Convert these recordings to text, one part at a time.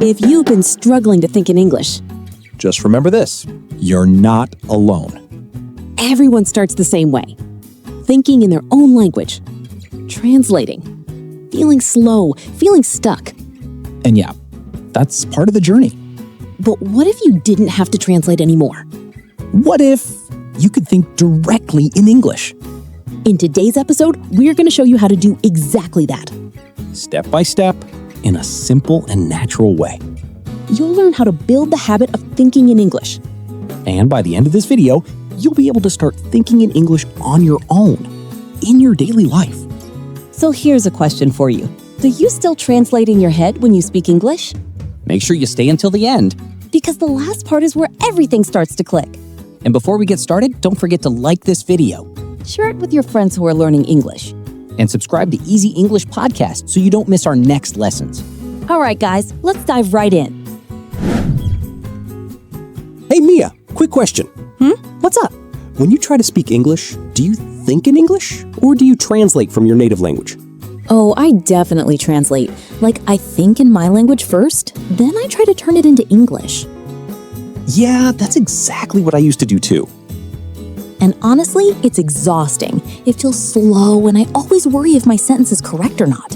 If you've been struggling to think in English, just remember this: you're not alone. everyone starts the same way. Thinking in their own language, translating, feeling slow, feeling stuck. And yeah, that's part of the journey. But what if you didn't have to translate anymore? What if you could think directly in English? In today's episode, we're going to show you how to do exactly that. Step by step, in a simple and natural way. You'll learn how to build the habit of thinking in English. And by the end of this video, you'll be able to start thinking in English on your own, in your daily life. So here's a question for you. Do you still translate in your head when you speak English? Make sure you stay until the end. Because the last part is where everything starts to click. And before we get started, don't forget to like this video. Share it with your friends who are learning English. And subscribe to Easy English Podcast so you don't miss our next lessons. All right, guys, let's dive right in. Hey, Mia, quick question. What's up? When you try to speak English, do you think in English or do you translate from your native language? Oh, I definitely translate. Like, I think in my language first, then I try to turn it into English. Yeah, that's exactly what I used to do too. And honestly, it's exhausting. It feels slow, and I always worry if my sentence is correct or not.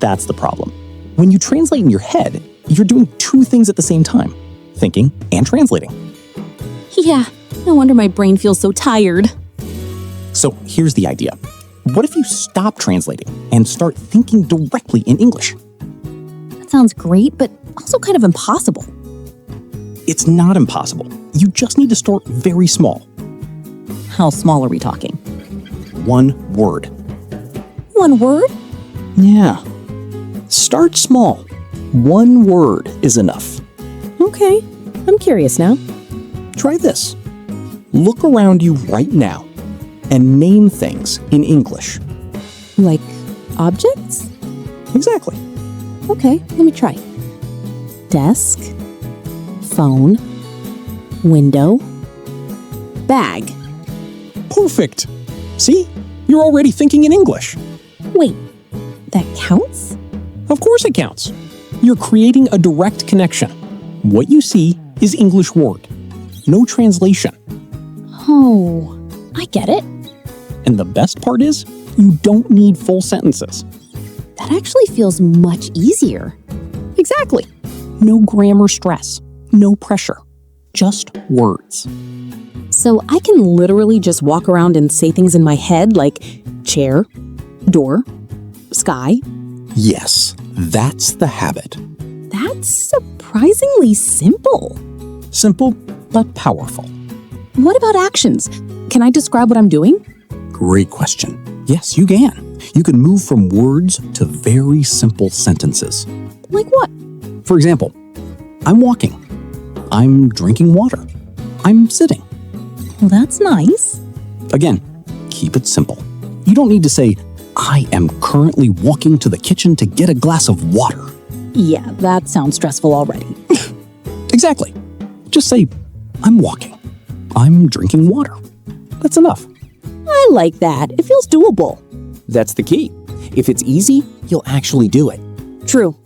That's the problem. When you translate in your head, you're doing two things at the same time: thinking and translating. Yeah, no wonder my brain feels so tired. So here's the idea. What if you stop translating and start thinking directly in English? That sounds great, but also kind of impossible. It's not impossible. You just need to start very small. How small are we talking? One word. One word? Yeah. Start small. One word is enough. Okay, I'm curious now. Try this. Look around you right now and name things in English. Like objects? Exactly. Okay, let me try. Desk, phone, window, bag. Perfect. See? You're already thinking in English. Wait, that counts? Of course it counts. You're creating a direct connection. What you see is English word. No translation. Oh, I get it. And the best part is, you don't need full sentences. That actually feels much easier. Exactly. No grammar stress. No pressure. Just words. So I can literally just walk around and say things in my head like chair, door, sky. Yes, that's the habit. That's surprisingly simple. Simple, but powerful. What about actions? Can I describe what I'm doing? Great question. Yes, you can. You can move from words to very simple sentences. Like what? For example, I'm walking. I'm drinking water. I'm sitting. Well, that's nice. Again, keep it simple. You don't need to say, I am currently walking to the kitchen to get a glass of water. Yeah, that sounds stressful already. Exactly. Just say, I'm walking. I'm drinking water. That's enough. I like that. It feels doable. That's the key. If it's easy, you'll actually do it. True.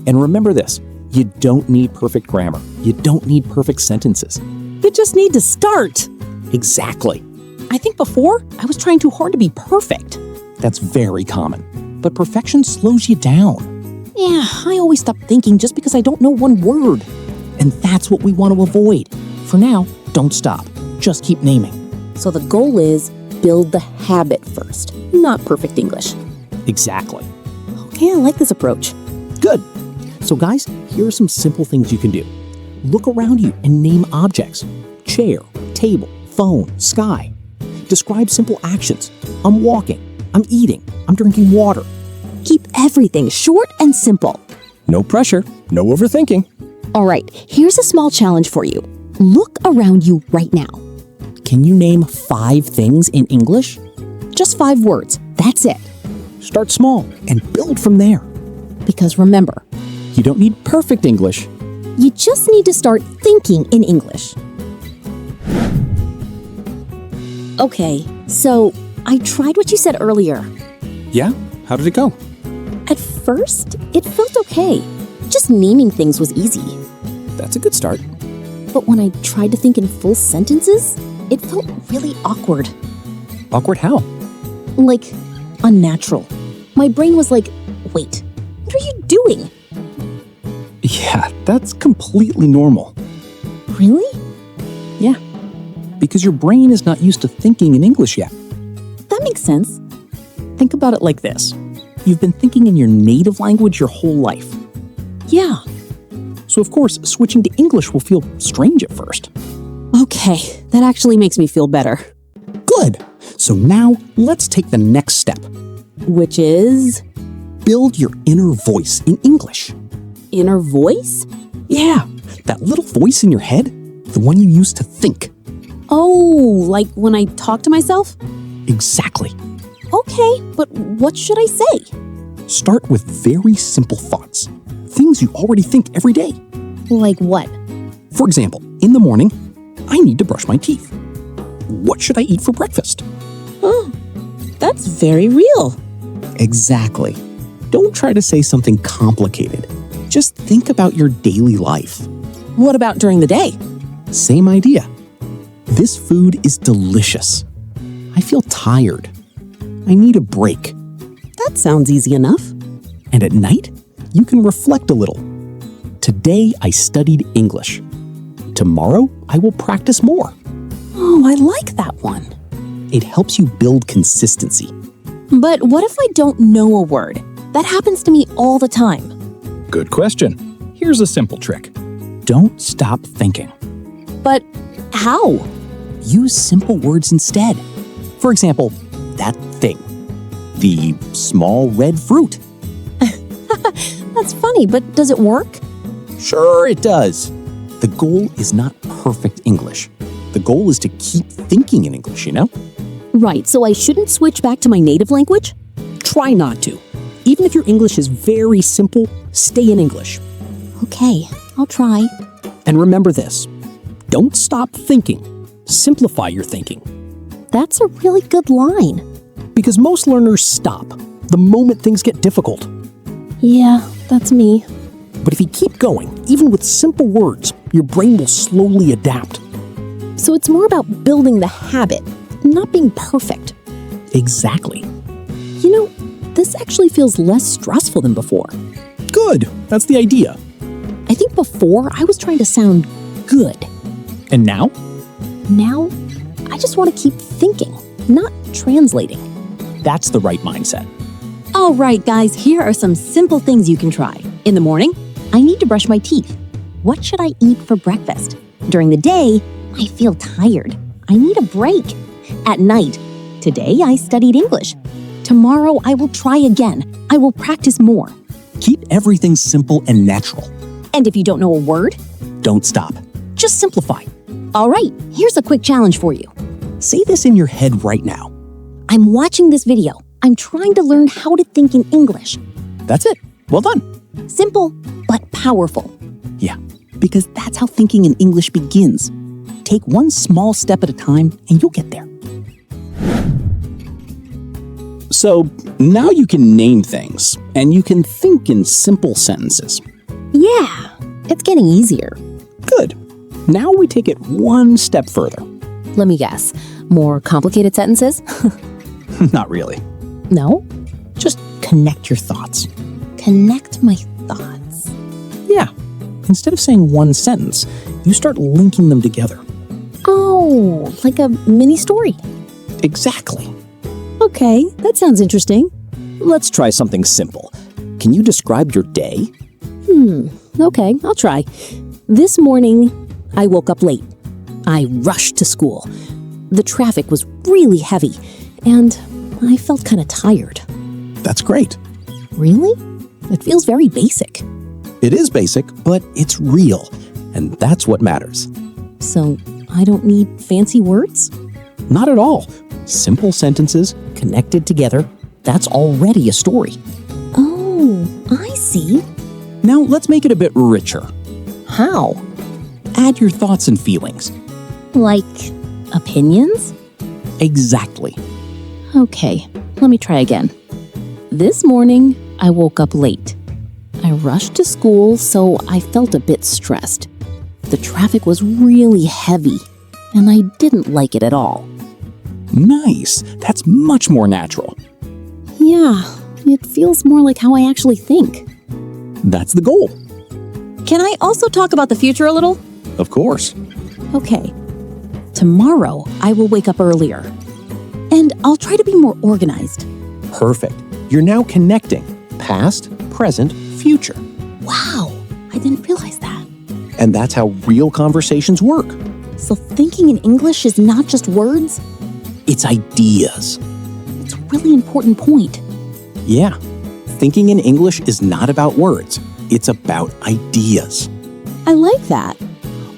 And remember this, you don't need perfect grammar. You don't need perfect sentences. You just need to start. Exactly. I think before, I was trying too hard to be perfect. That's very common. But perfection slows you down. Yeah, I always stop thinking just because I don't know one word. And that's what we want to avoid. For now, don't stop. Just keep naming. So the goal is build the habit first, not perfect English. Exactly. Okay, I like this approach. Good. So guys, here are some simple things you can do. Look around you and name objects. Chair, table, phone, sky. Describe simple actions. I'm walking. I'm eating. I'm drinking water. Keep everything short and simple. No pressure. No overthinking. All right, here's a small challenge for you. Look around you right now. Can you name 5 things in English? Just 5 words. That's it. Start small and build from there. Because remember, You don't need perfect English. you just need to start thinking in English. Okay, so I tried what you said earlier. Yeah? How did it go? At first, it felt okay. Just naming things was easy. That's a good start. But when I tried to think in full sentences, it felt really awkward. Awkward how? Like, unnatural. My brain was like, wait, what are you doing? Yeah, that's completely normal. Really? Yeah, because your brain is not used to thinking in English yet. That makes sense. Think about it like this. You've been thinking in your native language your whole life. Yeah. So of course, switching to English will feel strange at first. Okay, that actually makes me feel better. Good. So now, let's take the next step. Which is Build your inner voice in English. inner voice? Yeah, that little voice in your head, the one you use to think. Oh, like when I talk to myself? Exactly. Okay, but what should I say? Start with very simple thoughts. Things you already think every day. Like what? For example, in the morning, I need to brush my teeth. What should I eat for breakfast? Oh, that's very real. Exactly. Don't try to say something complicated. Just think about your daily life. What about during the day? Same idea. This food is delicious. I feel tired. I need a break. That sounds easy enough. And at night, you can reflect a little. Today, I studied English. Tomorrow, I will practice more. Oh, I like that one. It helps you build consistency. But what if I don't know a word? That happens to me all the time. Good question. Here's a simple trick. Don't stop thinking. But how? Use simple words instead. For example, that thing. The small red fruit. That's funny, but does it work? Sure it does. The goal is not perfect English. The goal is to keep thinking in English, you know? Right, so I shouldn't switch back to my native language? Try not to. Even if your English is very simple, stay in English. Okay, I'll try. And remember this. Don't stop thinking. Simplify your thinking. That's a really good line. Because most learners stop the moment things get difficult. Yeah, that's me. But if you keep going, even with simple words, your brain will slowly adapt. So it's more about building the habit, not being perfect. Exactly. You know, this actually feels less stressful than before. Good. That's the idea. I think before I was trying to sound good. And now? Now, I just want to keep thinking, not translating. That's the right mindset. All right, guys, here are some simple things you can try. In the morning, I need to brush my teeth. What should I eat for breakfast? During the day, I feel tired. I need a break. At night, today I studied English. Tomorrow I will try again. I will practice more. Keep everything simple and natural. And if you don't know a word, Don't stop. Just simplify. all right, here's a quick challenge for you. Say this in your head right now. I'm watching this video. I'm trying to learn how to think in English. That's it. Well done. Simple, but powerful. Yeah, because that's how thinking in English begins. Take one small step at a time and you'll get there. So now you can name things and you can think in simple sentences. Yeah, it's getting easier. Good. Now we take it one step further. Let me guess. More complicated sentences? Not really. No? Just connect your thoughts. Connect my thoughts. Yeah. Instead of saying one sentence, you start linking them together. Oh, like a mini story. Exactly. Okay, that sounds interesting. Let's try something simple. Can you describe your day? Okay, I'll try. This morning, I woke up late. I rushed to school. The traffic was really heavy, and I felt kind of tired. That's great. Really? It feels very basic. It is basic, but it's real, and that's what matters. So, I don't need fancy words? Not at all. Simple sentences connected together, that's already a story. Oh, I see. Now let's make it a bit richer. How? Add your thoughts and feelings. Like opinions? Exactly. Okay, let me try again. This morning, I woke up late. I rushed to school, so I felt a bit stressed. The traffic was really heavy, and I didn't like it at all. Nice. That's much more natural. Yeah, it feels more like how I actually think. That's the goal. Can I also talk about the future a little? Of course. Okay. Tomorrow, I will wake up earlier. And I'll try to be more organized. Perfect. You're now connecting past, present, future. Wow, I didn't realize that. And that's how real conversations work. So thinking in English is not just words? It's ideas. It's a really important point. Yeah. Thinking in English is not about words. It's about ideas. I like that.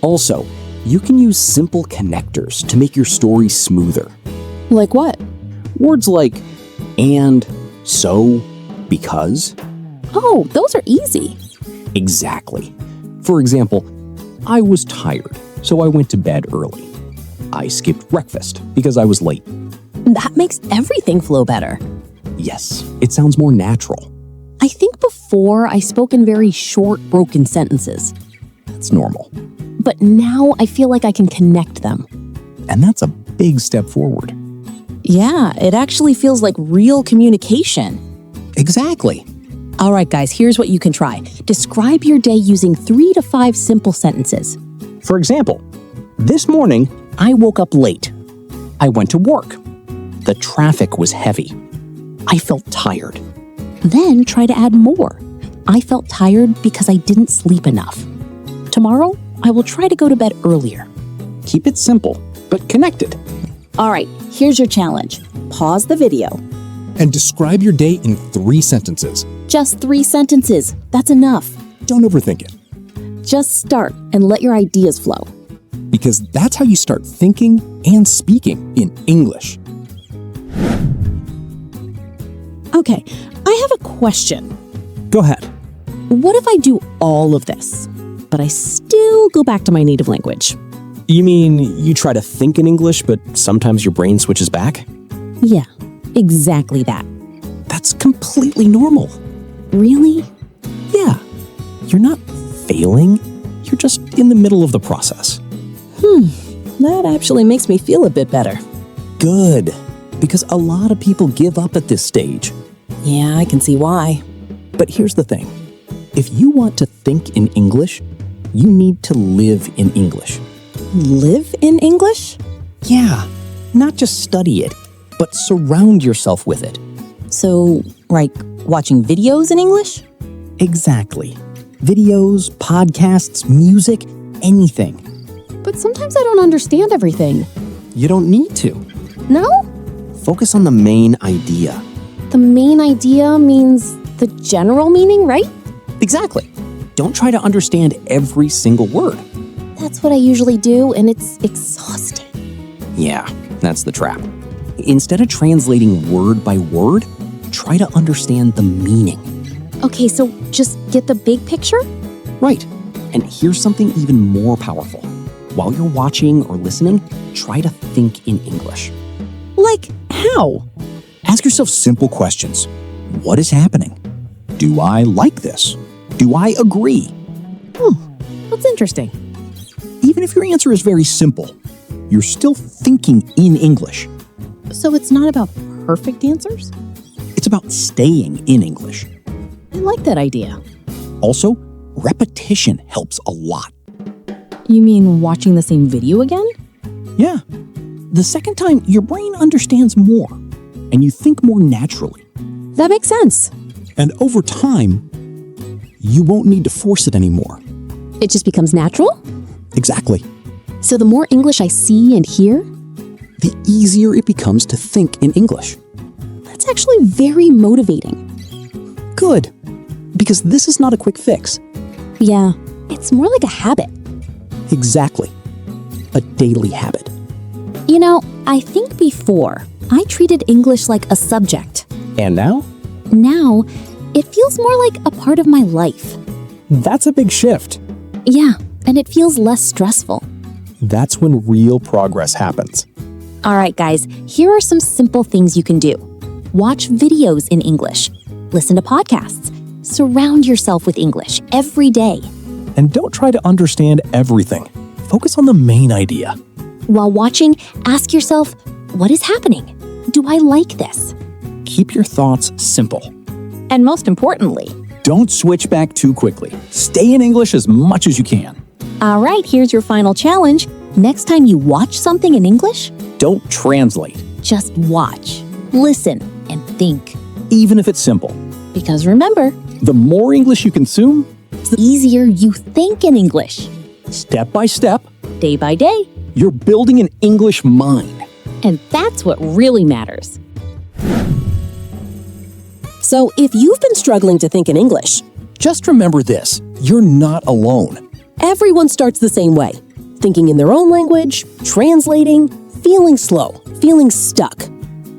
Also, you can use simple connectors to make your story smoother. Like what? Words like and, so, because. Oh, those are easy. Exactly. For example, I was tired, so I went to bed early. I skipped breakfast because I was late. That makes everything flow better. Yes, it sounds more natural. I think before I spoke in very short, broken sentences. That's normal. But now I feel like I can connect them. And that's a big step forward. Yeah, it actually feels like real communication. Exactly. All right, guys, here's what you can try. Describe your day using 3 to 5 simple sentences. For example, this morning, I woke up late. I went to work. The traffic was heavy. I felt tired. Then try to add more. I felt tired because I didn't sleep enough. Tomorrow, I will try to go to bed earlier. Keep it simple, but connected. All right, here's your challenge. Pause the video. And describe your day in 3 sentences. Just 3 sentences. That's enough. Don't overthink it, Just start and let your ideas flow. because that's how you start thinking and speaking in English. Okay, I have a question. Go ahead. What if I do all of this, but I still go back to my native language? You mean you try to think in English, but sometimes your brain switches back? Yeah, exactly that. That's completely normal. Really? Yeah. You're not failing. You're just in the middle of the process. That actually makes me feel a bit better. Good. Because a lot of people give up at this stage. Yeah, I can see why. But here's the thing. If you want to think in English, you need to live in English. Live in English? Yeah. Not just study it, but surround yourself with it. So, like watching videos in English? Exactly. Videos, podcasts, music, anything. But sometimes I don't understand everything. You don't need to. No? Focus on the main idea. The main idea means the general meaning, right? Exactly. Don't try to understand every single word. That's what I usually do, and it's exhausting. Yeah, that's the trap. Instead of translating word by word, try to understand the meaning. Okay, so just get the big picture? Right. And here's something even more powerful. While you're watching or listening, try to think in English. Like, how? Ask yourself simple questions. What is happening? Do I like this? Do I agree? That's interesting. Even if your answer is very simple, you're still thinking in English. So it's not about perfect answers? It's about staying in English. I like that idea. Also, repetition helps a lot. You mean watching the same video again? Yeah. The second time, your brain understands more, and you think more naturally. That makes sense. And over time, you won't need to force it anymore. It just becomes natural? Exactly. So the more English I see and hear, The easier it becomes to think in English. that's actually very motivating. Good. Because this is not a quick fix. Yeah, it's more like a habit. Exactly. A daily habit. You know, I think before, I treated English like a subject. And now? Now, it feels more like a part of my life. That's a big shift. Yeah, and it feels less stressful. That's when real progress happens. All right, guys, here are some simple things you can do. Watch videos in English. Listen to podcasts. Surround yourself with English every day. And don't try to understand everything. Focus on the main idea. While watching, ask yourself, what is happening? Do I like this? Keep your thoughts simple. And most importantly, Don't switch back too quickly. Stay in English as much as you can. all right, here's your final challenge. Next time you watch something in English, Don't translate, just watch, listen, and think. even if it's simple. Because remember, The more English you consume, the easier you think in English. step by step, Day by day. you're building an English mind. And that's what really matters. So if you've been struggling to think in English, Just remember this, you're not alone. everyone starts the same way. Thinking in their own language, translating, feeling slow, feeling stuck.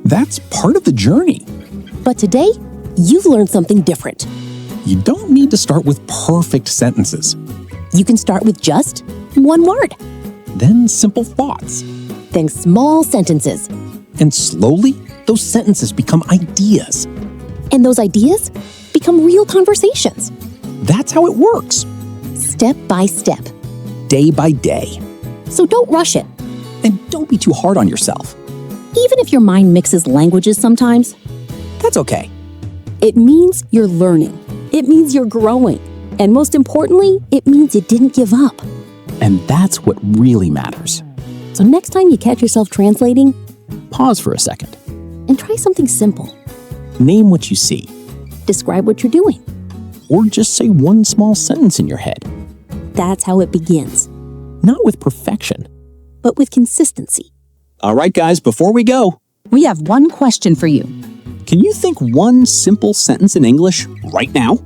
That's part of the journey. But today, you've learned something different. You don't need to start with perfect sentences. You can start with just one word, Then simple thoughts. then small sentences. And slowly, those sentences become ideas. And those ideas become real conversations. That's how it works, Step by step. day by day. So don't rush it. And don't be too hard on yourself. Even if your mind mixes languages sometimes, That's okay. it means you're learning. It means you're growing. And most importantly, it means you didn't give up. And that's what really matters. So next time you catch yourself translating, Pause for a second. and try something simple. Name what you see, Describe what you're doing. or just say one small sentence in your head. That's how it begins, Not with perfection. but with consistency. All right, guys, before we go, We have one question for you. can you think one simple sentence in English right now?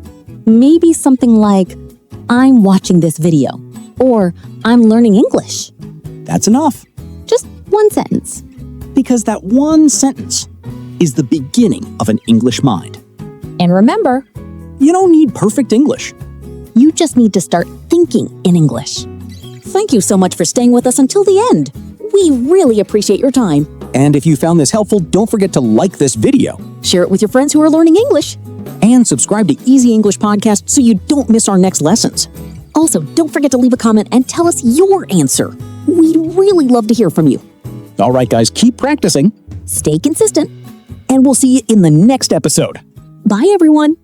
Maybe something like, I'm watching this video, or I'm learning English. That's enough. Just one sentence. Because that one sentence is the beginning of an English mind. And remember, You don't need perfect English. you just need to start thinking in English. Thank you so much for staying with us until the end. We really appreciate your time. And if you found this helpful, don't forget to like this video Share it with your friends who are learning English. and subscribe to Easy English Podcast so you don't miss our next lessons. Also, don't forget to leave a comment and tell us your answer. We'd really love to hear from you. All right, guys, keep practicing, Stay consistent. and we'll see you in the next episode. Bye, everyone.